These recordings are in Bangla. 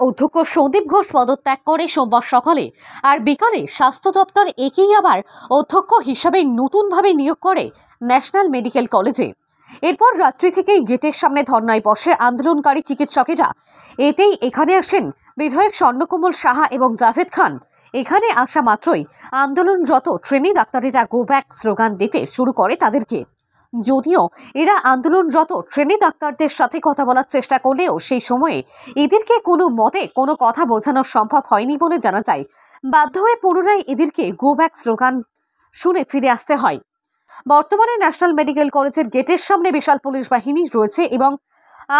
অধ্যক্ষ সন্দীপ ঘোষ পদত্যাগ করে সোমবার সকালে আর বিকালে স্বাস্থ্য দপ্তর একেই আবার অধ্যক্ষ হিসাবে নতুনভাবে নিয়োগ করে ন্যাশনাল মেডিকেল কলেজে। এরপর রাত্রি থেকেই গেটের সামনে ধর্নায় বসে আন্দোলনকারী চিকিৎসকেরা। এতেই এখানে আসেন বিধায়ক স্বর্ণকমল সাহা এবং জাভেদ খান। এখানে আসা মাত্রই আন্দোলনরত ট্রেনি ডাক্তারেরা গো ব্যাক স্লোগান দিতে শুরু করে তাদেরকে। যদিও এরা আন্দোলনরত ট্রেনি ডাক্তারদের সাথে কথা বলার চেষ্টা করলেও সেই সময়ে এদেরকে কোনো মতে কোনো কথা বোঝানো সম্ভব হয়নি বলে জানা যায়। বাধ্য হয়ে পুনরায় এদেরকে গো ব্যাক স্লোগান শুনে ফিরে আসতে হয়। বর্তমানে ন্যাশনাল মেডিকেল কলেজের গেটের সামনে বিশাল পুলিশ বাহিনী রয়েছে এবং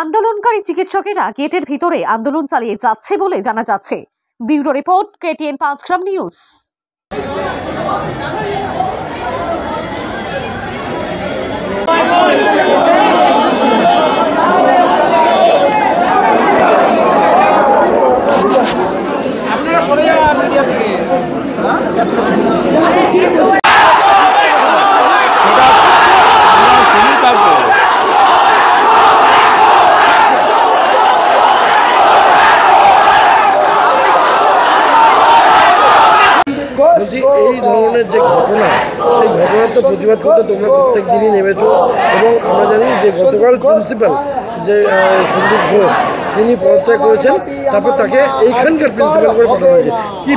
আন্দোলনকারী চিকিৎসকেরা গেটের ভিতরে আন্দোলন চালিয়ে যাচ্ছে বলে জানা যাচ্ছে। ব্যুরো রিপোর্ট, KTN 5 গ্রাম নিউজ। এই ধরনের যে ঘটনা, সেই ঘটনার তো প্রতিবাদ করতে তোমরা প্রত্যেক দিনই নেমেছো এবং আমরা জানি যে গতকাল প্রিন্সিপাল যে সন্দীপ ঘোষ তিনি পদত্যাগ করেছেন, তারপর তাকে এইখানকার প্রিন্সিপাল করে পাঠানো হয়েছে। কি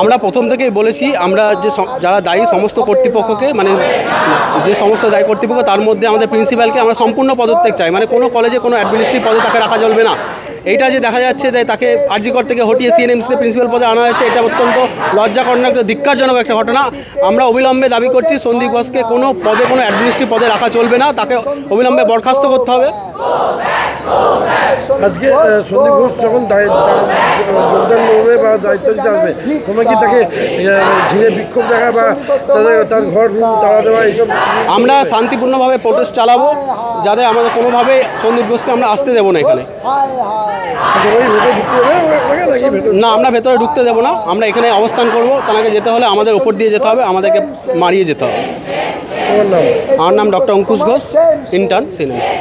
আমরা প্রথম থেকেই বলেছি, আমরা যে যারা দায়ী সমস্ত কর্তৃপক্ষকে, মানে যে সমস্ত দায়ী কর্তৃপক্ষ তার মধ্যে আমাদের প্রিন্সিপালকে আমরা সম্পূর্ণ পদত্যাগ চাই। মানে কোনো কলেজে কোনো অ্যাডমিনিস্ট্রেটিভ পদে তাকে রাখা চলবে না। এইটা যে দেখা যাচ্ছে যে তাকে আরজিকর থেকে হটিয়ে সিএনএমসিতে প্রিন্সিপাল পদে আনা হয়েছে, এটা অত্যন্ত লজ্জাকর, একটা ধিক্কারজনক একটা ঘটনা। আমরা অবিলম্বে দাবি করছি সন্দীপ ঘোষকে কোনো পদে, কোনো অ্যাডমিনিস্ট্রেটিভ পদে রাখা চলবে না, তাকে অবিলম্বে বরখাস্ত করতে হবে। আজকে সন্দীপ ঘোষ যখন যোগদান করবে বা দায়িত্ব দিতে আসবে, তোমরা কি তাকে ঘিরে বিক্ষোভ দেখা বা তার ঘর তাড়া দেওয়া এইসব? আমরা শান্তিপূর্ণভাবে প্রোটেস্ট চালাবো, যাতে আমাদের কোনোভাবে সন্দীপ ঘোষকে আমরা আসতে দেবো না এখানে। না, আমরা ভেতরে ঢুকতে দেবো না, আমরা এখানে অবস্থান করবো। তাকে যেতে হলে আমাদের উপর দিয়ে যেতে হবে, আমাদেরকে মারিয়ে যেতে হবে। আমার নাম doctor Ankush Ghosh, intern CNMC.